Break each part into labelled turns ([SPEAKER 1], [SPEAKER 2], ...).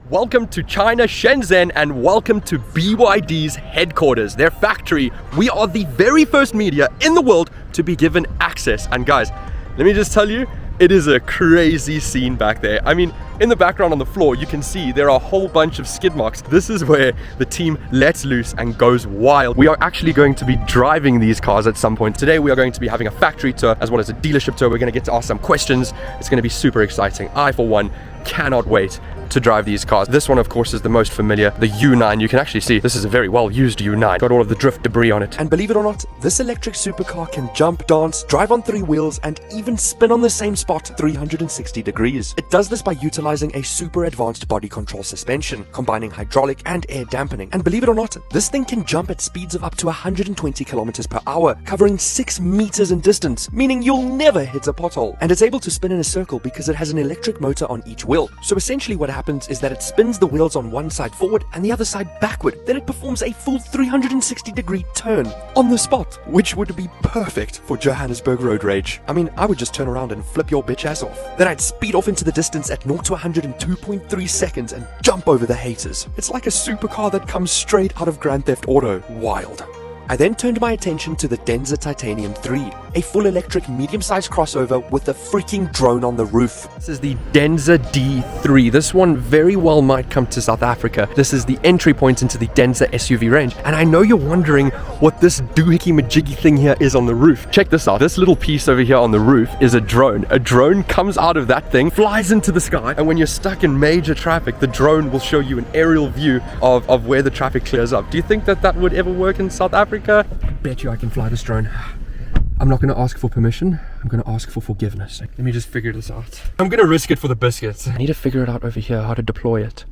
[SPEAKER 1] Welcome to China, Shenzhen, and welcome to BYD's headquarters, their factory. We are the very first media in the world to be given access. And guys, let me just tell you, it is a crazy scene back there. I mean, in the background on the floor, you can see there are a whole bunch of skid marks. This is where the team lets loose and goes wild. We are actually going to be driving these cars at some point. Today, we are going to be having a factory tour as well as a dealership tour. We're going to get to ask some questions. It's going to be super exciting. I, for one, cannot wait to drive these cars. This one, of course, is the most familiar, the U9. You can actually see this is a very well-used U9. Got all of the drift debris on it.
[SPEAKER 2] And believe it or not, this electric supercar can jump, dance, drive on 3 wheels, and even spin on the same spot 360 degrees. It does this by utilizing a super advanced body control suspension, combining hydraulic and air dampening. And believe it or not, this thing can jump at speeds of up to 120 kilometers per hour, covering 6 meters in distance, meaning you'll never hit a pothole. And it's able to spin in a circle because it has an electric motor on each wheel. So essentially what happens is that it spins the wheels on one side forward and the other side backward. Then it performs a full 360 degree turn on the spot, which would be perfect for Johannesburg road rage. I mean, I would just turn around and flip your bitch ass off. Then I'd speed off into the distance at 0 to 100 in 2.3 seconds and jump over the haters. It's like a supercar that comes straight out of Grand Theft Auto. Wild. I then turned my attention to the Denza Titanium 3, a full electric medium-sized crossover with a freaking drone on the roof.
[SPEAKER 1] This is the Denza D3. This one very well might come to South Africa. This is the entry point into the Denza SUV range. And I know you're wondering what this doohickey-majiggy thing here is on the roof. Check this out. This little piece over here on the roof is a drone. A drone comes out of that thing, flies into the sky, and when you're stuck in major traffic, the drone will show you an aerial view of where the traffic clears up. Do you think that would ever work in South Africa? I bet you I can fly this drone. I'm not going to ask for permission. I'm going to ask for forgiveness. Let me just figure this out. I'm going to risk it for the biscuits. I need to figure it out over here, how to deploy it.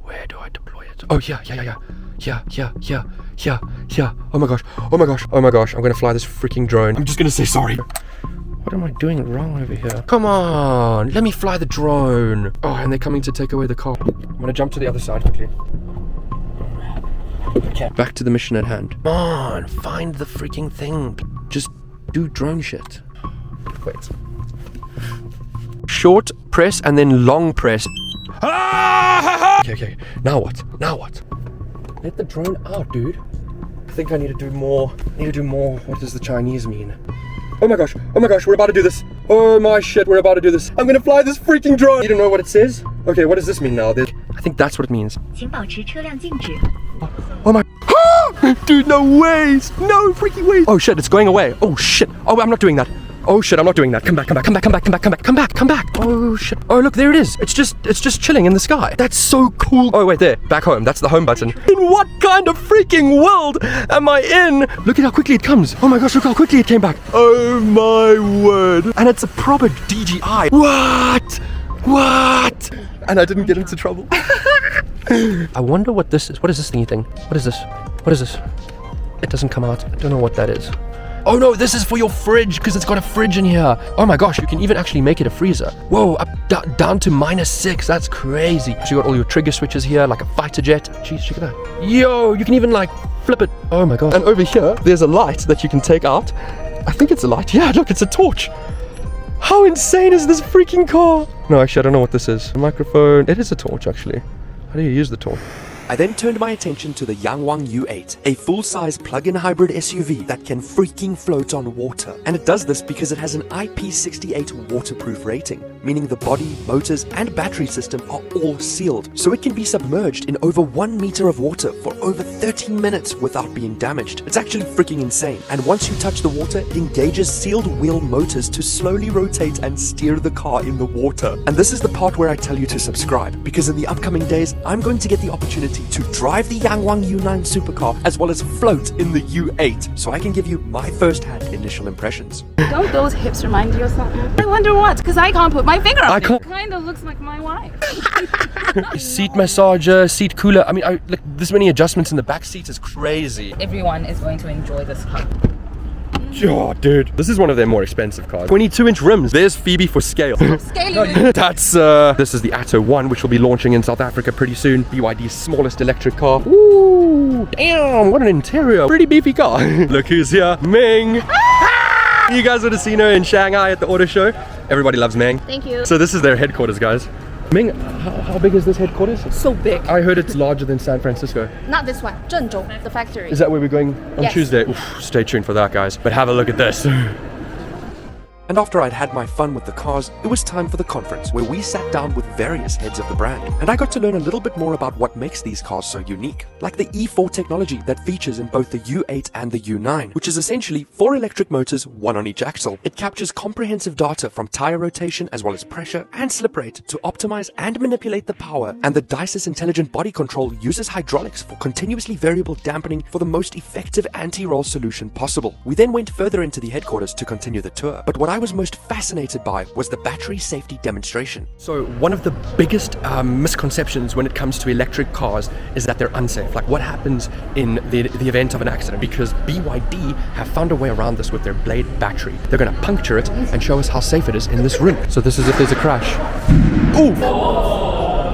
[SPEAKER 1] Where do I deploy it? Oh, yeah. Oh my gosh. I'm going to fly this freaking drone. I'm just going to say sorry. What am I doing wrong over here? Come on, let me fly the drone. Oh, and they're coming to take away the car. I'm going to jump to the other side quickly. Okay, back to the mission at hand. Come on, find the freaking thing. Just do drone shit. Wait. Short press and then long press. Okay. Now what? Let the drone out, dude. I think I need to do more. What does the Chinese mean? Oh my gosh, we're about to do this. Oh my shit, we're about to do this. I'm gonna fly this freaking drone. You don't know what it says? Okay, what does this mean now? I think that's what it means. Oh my, dude, no ways, no freaking ways. Oh shit, it's going away. Oh shit, oh, I'm not doing that. Oh shit, I'm not doing that. Come back. Oh shit. Oh look, there it is. It's just chilling in the sky. That's so cool. Oh wait, there, back home. That's the home button. In what kind of freaking world am I in? Look at how quickly it comes. Oh my gosh, look how quickly it came back. Oh my word. And it's a proper DJI. What? And I didn't get into trouble. I wonder what this is. What is this thingy thing? What is this? It doesn't come out. I don't know what that is. Oh no, this is for your fridge because it's got a fridge in here. Oh my gosh, you can even actually make it a freezer. Whoa, down to -6. That's crazy. So you got all your trigger switches here, like a fighter jet. Jeez, check at that. Yo, you can even like flip it. Oh my god. And over here, there's a light that you can take out. I think it's a light. Yeah, look, it's a torch. How insane is this freaking car? No, actually, I don't know what this is. A microphone. It is a torch, actually. How do you use the torch?
[SPEAKER 2] I then turned my attention to the Yangwang U8, a full-size plug-in hybrid SUV that can freaking float on water. And it does this because it has an IP68 waterproof rating, meaning the body, motors, and battery system are all sealed. So it can be submerged in over 1 meter of water for over 13 minutes without being damaged. It's actually freaking insane. And once you touch the water, it engages sealed wheel motors to slowly rotate and steer the car in the water. And this is the part where I tell you to subscribe, because in the upcoming days, I'm going to get the opportunity to drive the Yangwang U9 supercar as well as float in the U8, so I can give you my first-hand initial impressions.
[SPEAKER 3] Don't those hips remind you of something? I wonder what, because I can't put my finger on it.
[SPEAKER 1] It
[SPEAKER 3] kind of looks like my wife.
[SPEAKER 1] Seat massager, seat cooler. I mean, like this many adjustments in the back seat is crazy.
[SPEAKER 3] Everyone is going to enjoy this car.
[SPEAKER 1] Oh, dude. This is one of their more expensive cars. 22-inch rims. There's Phoebe for scale.
[SPEAKER 3] Scaling.
[SPEAKER 1] That's, this is the Atto 1, which will be launching in South Africa pretty soon. BYD's smallest electric car. Ooh, damn, what an interior. Pretty beefy car. Look who's here. Ming. You guys would have seen her in Shanghai at the auto show. Everybody loves Ming.
[SPEAKER 3] Thank you.
[SPEAKER 1] So this is their headquarters, guys. Ming, how big is this headquarters?
[SPEAKER 3] So big.
[SPEAKER 1] I heard it's larger than San Francisco.
[SPEAKER 3] Not this one. Zhengzhou, the factory.
[SPEAKER 1] Is that where we're going on
[SPEAKER 3] Yes.
[SPEAKER 1] Tuesday? Oof, stay tuned for that, guys. But have a look at this.
[SPEAKER 2] And after I'd had my fun with the cars, it was time for the conference, where we sat down with various heads of the brand. And I got to learn a little bit more about what makes these cars so unique. Like the E4 technology that features in both the U8 and the U9, which is essentially 4 electric motors, 1 on each axle. It captures comprehensive data from tire rotation as well as pressure and slip rate to optimize and manipulate the power. And the DYSYS intelligent body control uses hydraulics for continuously variable dampening for the most effective anti-roll solution possible. We then went further into the headquarters to continue the tour. But what I was most fascinated by was the battery safety demonstration.
[SPEAKER 1] So one of the biggest misconceptions when it comes to electric cars is that they're unsafe. Like what happens in the event of an accident? Because BYD have found a way around this with their Blade battery. They're going to puncture it and show us how safe it is in this room. So this is if there's a crash. Ooh!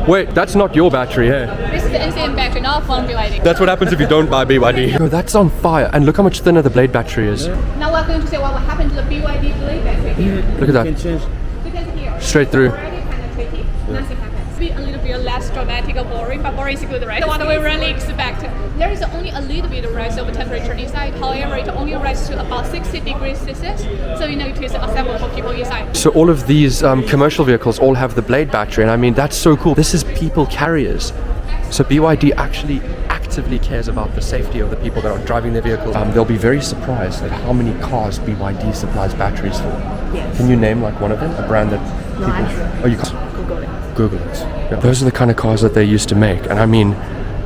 [SPEAKER 1] Wait, that's not your battery, eh?
[SPEAKER 3] This is the NCM battery, not from BYD.
[SPEAKER 1] That's what happens if you don't buy BYD. No, that's on fire. And look how much thinner the Blade battery is.
[SPEAKER 3] Now we're going to see what will happen to the BYD Blade battery here.
[SPEAKER 1] Look at that.
[SPEAKER 3] You can hear.
[SPEAKER 1] Straight through.
[SPEAKER 3] Already penetrated. Nothing happens. Be a little bit less dramatic or boring, but boring is good, right? The one we really expect. There is only a little bit of rise of temperature inside. However, it only rises to about 60 degrees Celsius. So you know it is assembled for people inside.
[SPEAKER 1] So all of these commercial vehicles all have the Blade battery, and I mean, that's so cool. This is people carriers. So BYD actually actively cares about the safety of the people that are driving their vehicles. They'll be very surprised at how many cars BYD supplies batteries for.
[SPEAKER 3] Yes.
[SPEAKER 1] Can you name like one of them? A brand that
[SPEAKER 3] No,
[SPEAKER 1] people... Oh, you can't.
[SPEAKER 3] Google it.
[SPEAKER 1] Google it. Yeah. Those are the kind of cars that they used to make. And I mean,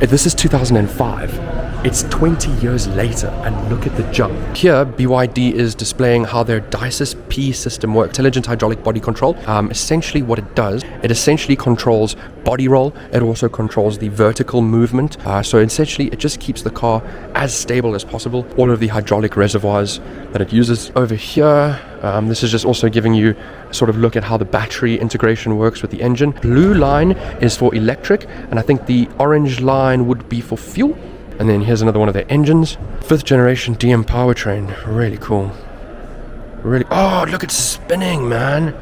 [SPEAKER 1] this is 2005. It's 20 years later, and look at the jump. Here, BYD is displaying how their DYSYS P system works. Intelligent hydraulic body control. Essentially what it does, it essentially controls body roll. It also controls the vertical movement. So essentially, it just keeps the car as stable as possible. All of the hydraulic reservoirs that it uses. Over here, this is just also giving you a sort of look at how the battery integration works with the engine. Blue line is for electric, and I think the orange line would be for fuel. And then here's another one of their engines. 5th generation DM powertrain. Really cool. Really. Oh, look, it's spinning, man.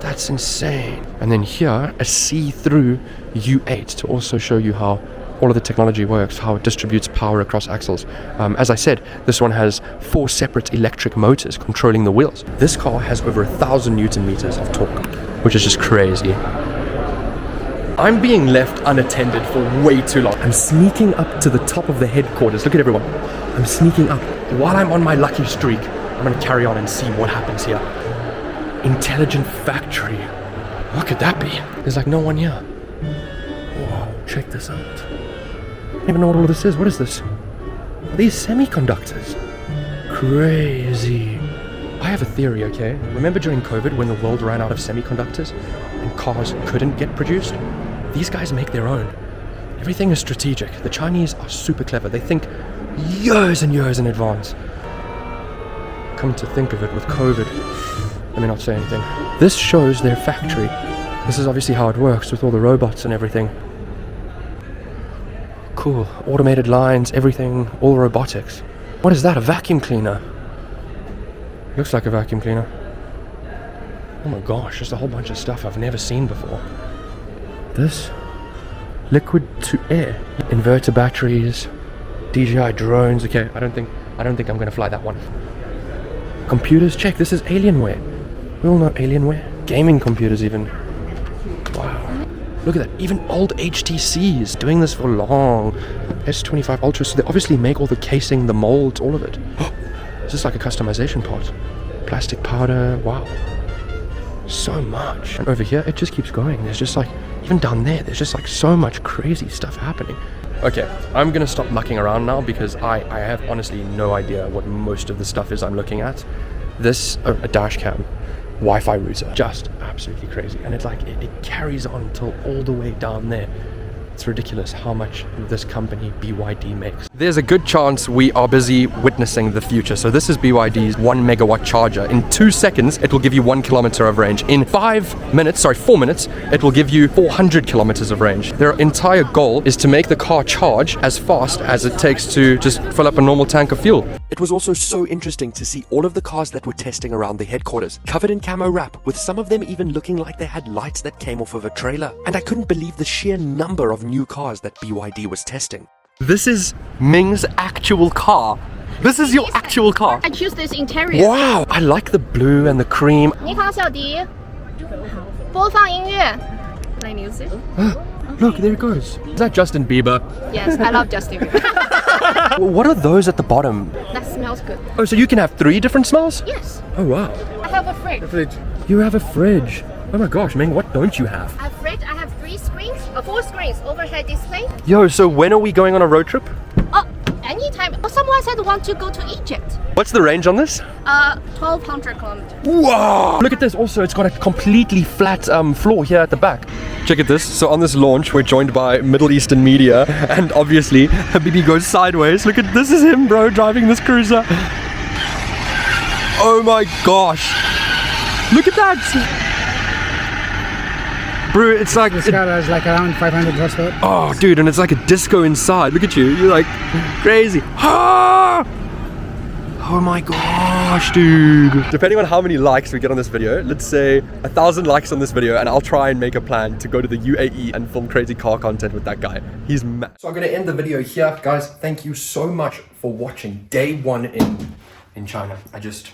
[SPEAKER 1] That's insane. And then here, a see-through U8 to also show you how all of the technology works, how it distributes power across axles. As I said, this one has 4 separate electric motors controlling the wheels. This car has over 1,000 Newton meters of torque, which is just crazy. I'm being left unattended for way too long. I'm sneaking up to the top of the headquarters. Look at everyone. I'm sneaking up. While I'm on my lucky streak, I'm going to carry on and see what happens here. Intelligent factory. What could that be? There's like no one here. Whoa, check this out. I don't even know what all of this is. What is this? Are these semiconductors? Crazy. I have a theory, okay? Remember during COVID when the world ran out of semiconductors and cars couldn't get produced? These guys make their own. Everything is strategic. The Chinese are super clever. They think years and years in advance. Come to think of it, with COVID, let me not say anything. This shows their factory. This is obviously how it works with all the robots and everything. Cool. Automated lines, everything, all robotics. What is that? A vacuum cleaner? Looks like a vacuum cleaner. Oh my gosh, just a whole bunch of stuff I've never seen before. This? Liquid to air. Inverter batteries. DJI drones. Okay, I don't think I'm gonna fly that one. Computers, check, this is Alienware. We all know Alienware. Gaming computers even. Wow. Look at that, even old HTCs doing this for long. S25 Ultra, so they obviously make all the casing, the molds, all of it. Is this like a customization part? Plastic powder, wow. So much. And over here, it just keeps going. There's just like, even down there, there's just like so much crazy stuff happening. Okay, I'm gonna stop mucking around now because I have honestly no idea what most of the stuff is I'm looking at. This, a dash cam, Wi-Fi router, just absolutely crazy. And it's like, it carries on till all the way down there. It's ridiculous how much this company BYD makes. There's a good chance we are busy witnessing the future. So this is BYD's 1 megawatt charger. In 2 seconds, it will give you 1 kilometer of range. In 4 minutes, it will give you 400 kilometers of range. Their entire goal is to make the car charge as fast as it takes to just fill up a normal tank of fuel.
[SPEAKER 2] It was also so interesting to see all of the cars that were testing around the headquarters, covered in camo wrap, with some of them even looking like they had lights that came off of a trailer. And I couldn't believe the sheer number of new cars that BYD was testing.
[SPEAKER 1] This is Ming's actual car. This is your actual car.
[SPEAKER 4] I choose this interior.
[SPEAKER 1] Wow, I like the blue and the cream.
[SPEAKER 4] 你好，小迪。播放音乐。Play music.
[SPEAKER 1] Look, there it goes. Is that Justin Bieber?
[SPEAKER 4] Yes, I love Justin Bieber.
[SPEAKER 1] What are those at the bottom?
[SPEAKER 4] That smells good.
[SPEAKER 1] Oh, so you can have 3 different smells?
[SPEAKER 4] Yes.
[SPEAKER 1] Oh, wow.
[SPEAKER 4] I have a fridge.
[SPEAKER 1] You have a fridge. Oh my gosh, Ming, what don't you have?
[SPEAKER 4] I have fridge. I have 3 screens, 4 screens, overhead display.
[SPEAKER 1] Yo, so when are we going on a road trip?
[SPEAKER 4] Oh, anytime. Oh, someone said want to go to Egypt.
[SPEAKER 1] What's the range on this?
[SPEAKER 4] 1,200 kilometers.
[SPEAKER 1] Wow! Look at this. Also, it's got a completely flat floor here at the back. Check out this. So on this launch, we're joined by Middle Eastern media, and obviously, Habibi goes sideways. Look at this. Is him, bro, driving this cruiser. Oh my gosh! Look at that! Bro, it's like
[SPEAKER 5] This car has like around 500 horsepower.
[SPEAKER 1] oh, dude, and it's like a disco inside. Look at you. You're like crazy. Ah! Oh my gosh, dude. Depending on how many likes we get on this video, let's say 1,000 likes on this video, and I'll try and make a plan to go to the UAE and film crazy car content with that guy. He's mad. So I'm gonna end the video here. Guys, thank you so much for watching day 1 in China. I just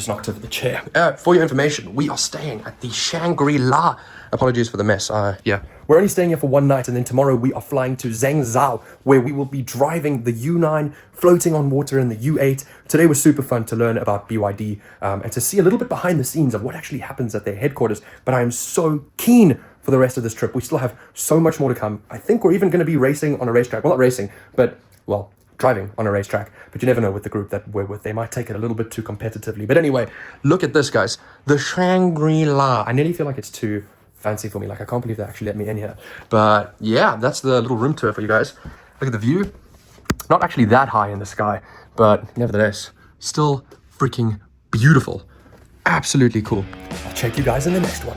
[SPEAKER 1] knocked over the chair. For your information, we are staying at the Shangri-La. Apologies for the mess. Yeah. We're only staying here for 1 night, and then tomorrow we are flying to Zhengzhou, where we will be driving the U9, floating on water in the U8. Today was super fun to learn about BYD and to see a little bit behind the scenes of what actually happens at their headquarters. But I am so keen for the rest of this trip. We still have so much more to come. I think we're even going to be racing on a racetrack. Well, not racing, but, well, driving on a racetrack. But you never know with the group that we're with. They might take it a little bit too competitively. But anyway, look at this, guys. The Shangri-La. I nearly feel like it's too fancy for me. Like, I can't believe they actually let me in here. But yeah, that's the little room tour for you guys. Look at the view. Not actually that high in the sky, but nevertheless, still freaking beautiful. Absolutely cool. I'll check you guys in the next one.